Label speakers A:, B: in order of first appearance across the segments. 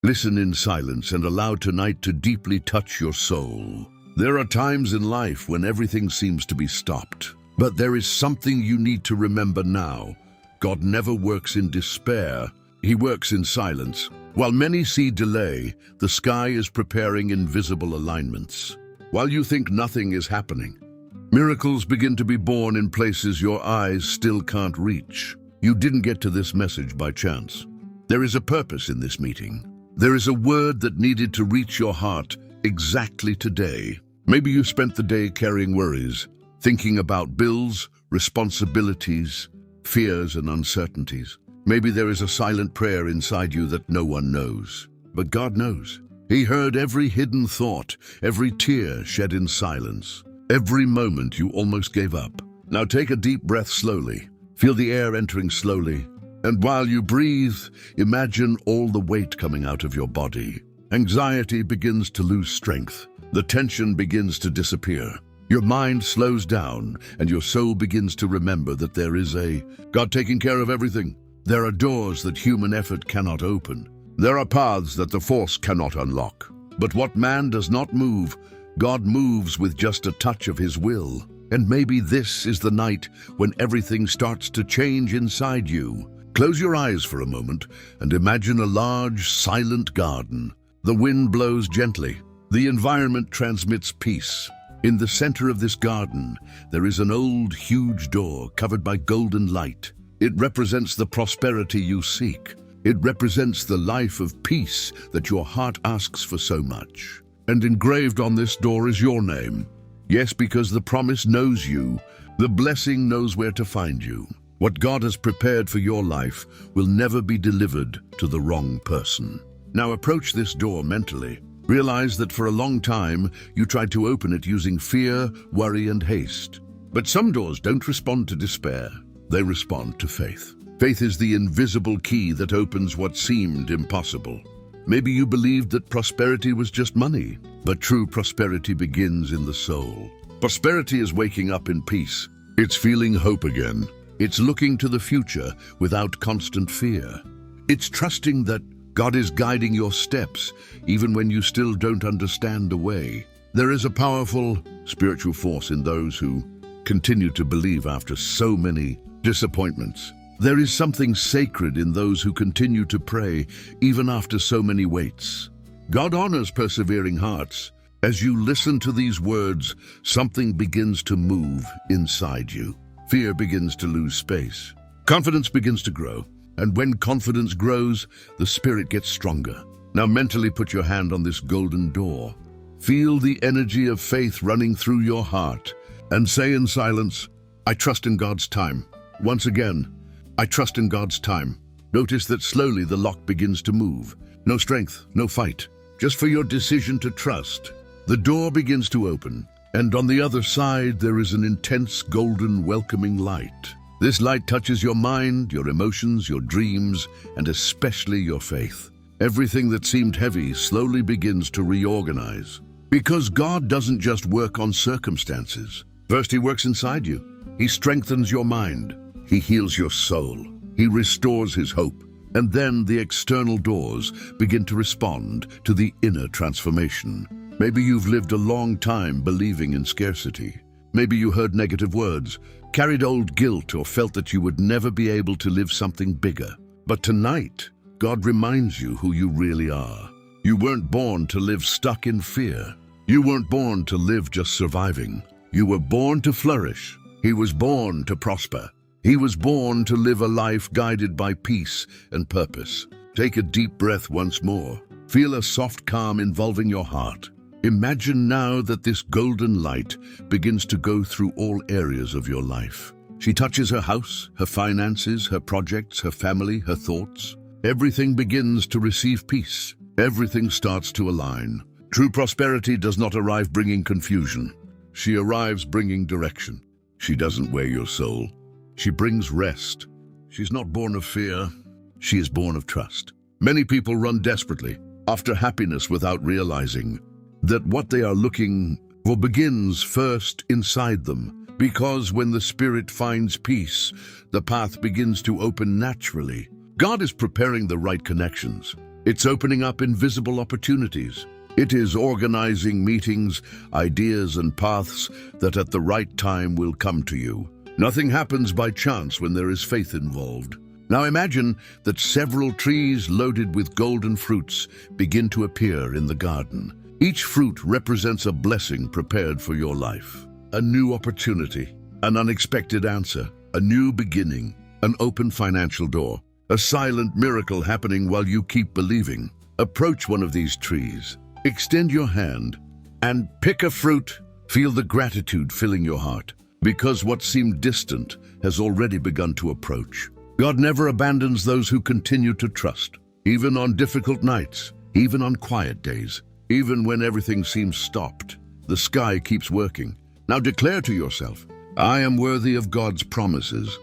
A: Listen in silence and allow tonight to deeply touch your soul. There are times in life when everything seems to be stopped, but there is something you need to remember now. God never works in despair. He works in silence. While many see delay, the sky is preparing invisible alignments. While you think nothing is happening, miracles begin to be born in places your eyes still can't reach. You didn't get to this message by chance. There is a purpose in this meeting. There is a word that needed to reach your heart exactly today. Maybe you spent the day carrying worries, thinking about bills, responsibilities, fears and uncertainties. Maybe there is a silent prayer inside you that no one knows. But God knows. He heard every hidden thought, every tear shed in silence, every moment you almost gave up. Now take a deep breath slowly. Feel the air entering slowly. And while you breathe, imagine all the weight coming out of your body. Anxiety begins to lose strength. The tension begins to disappear. Your mind slows down, and your soul begins to remember that there is a God taking care of everything. There are doors that human effort cannot open. There are paths that the force cannot unlock. But what man does not move, God moves with just a touch of his will. And maybe this is the night when everything starts to change inside you. Close your eyes for a moment and imagine a large, silent garden. The wind blows gently. The environment transmits peace. In the center of this garden, there is an old, huge door covered by golden light. It represents the prosperity you seek. It represents the life of peace that your heart asks for so much. And engraved on this door is your name. Yes, because the promise knows you. The blessing knows where to find you. What God has prepared for your life will never be delivered to the wrong person. Now approach this door mentally. Realize that for a long time, you tried to open it using fear, worry, and haste. But some doors don't respond to despair. They respond to faith. Faith is the invisible key that opens what seemed impossible. Maybe you believed that prosperity was just money, but true prosperity begins in the soul. Prosperity is waking up in peace. It's feeling hope again. It's looking to the future without constant fear. It's trusting that God is guiding your steps, even when you still don't understand the way. There is a powerful spiritual force in those who continue to believe after so many disappointments. There is something sacred in those who continue to pray, even after so many waits. God honors persevering hearts. As you listen to these words, something begins to move inside you. Fear begins to lose space. Confidence begins to grow. And when confidence grows, the spirit gets stronger. Now mentally put your hand on this golden door. Feel the energy of faith running through your heart and say in silence, I trust in God's time. Once again, I trust in God's time. Notice that slowly the lock begins to move. No strength, no fight, just for your decision to trust. The door begins to open, and on the other side there is an intense golden welcoming light. This light touches your mind, your emotions, your dreams, and especially your faith. Everything that seemed heavy slowly begins to reorganize. Because God doesn't just work on circumstances. First, He works inside you. He strengthens your mind. He heals your soul. He restores His hope. And then the external doors begin to respond to the inner transformation. Maybe you've lived a long time believing in scarcity. Maybe you heard negative words, carried old guilt, or felt that you would never be able to live something bigger. But tonight, God reminds you who you really are. You weren't born to live stuck in fear. You weren't born to live just surviving. You were born to flourish. He was born to prosper. He was born to live a life guided by peace and purpose. Take a deep breath once more. Feel a soft calm involving your heart. Imagine now that this golden light begins to go through all areas of your life. She touches her house, her finances, her projects, her family, her thoughts. Everything begins to receive peace. Everything starts to align. True prosperity does not arrive bringing confusion. She arrives bringing direction. She doesn't wear your soul. She brings rest. She's not born of fear. She is born of trust. Many people run desperately after happiness without realizing that what they are looking for begins first inside them. Because when the spirit finds peace, the path begins to open naturally. God is preparing the right connections. It's opening up invisible opportunities. It is organizing meetings, ideas, and paths that at the right time will come to you. Nothing happens by chance when there is faith involved. Now imagine that several trees loaded with golden fruits begin to appear in the garden. Each fruit represents a blessing prepared for your life. A new opportunity, an unexpected answer, a new beginning, an open financial door, a silent miracle happening while you keep believing. Approach one of these trees, extend your hand, and pick a fruit. Feel the gratitude filling your heart, because what seemed distant has already begun to approach. God never abandons those who continue to trust, even on difficult nights, even on quiet days, even when everything seems stopped. The sky keeps working. Now declare to yourself, I am worthy of God's promises.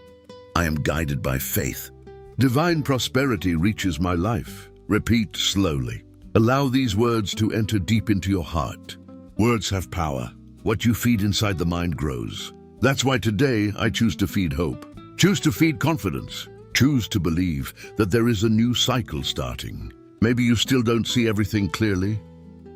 A: I am guided by faith. Divine prosperity reaches my life. Repeat slowly. Allow these words to enter deep into your heart. Words have power. What you feed inside the mind grows. That's why today I choose to feed hope. Choose to feed confidence. Choose to believe that there is a new cycle starting. Maybe you still don't see everything clearly,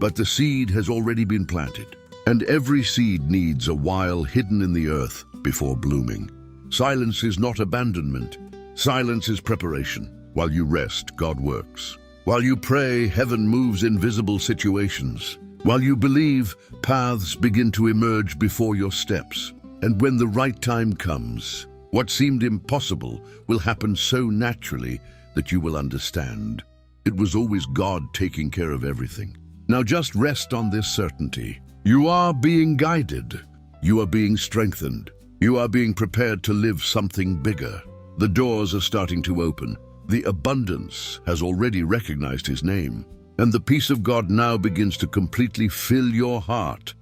A: but the seed has already been planted. And every seed needs a while hidden in the earth before blooming. Silence is not abandonment. Silence is preparation. While you rest, God works. While you pray, heaven moves in visible situations. While you believe, paths begin to emerge before your steps. And when the right time comes, what seemed impossible will happen so naturally that you will understand. It was always God taking care of everything. Now just rest on this certainty. You are being guided. You are being strengthened. You are being prepared to live something bigger. The doors are starting to open. The abundance has already recognized his name. And the peace of God now begins to completely fill your heart.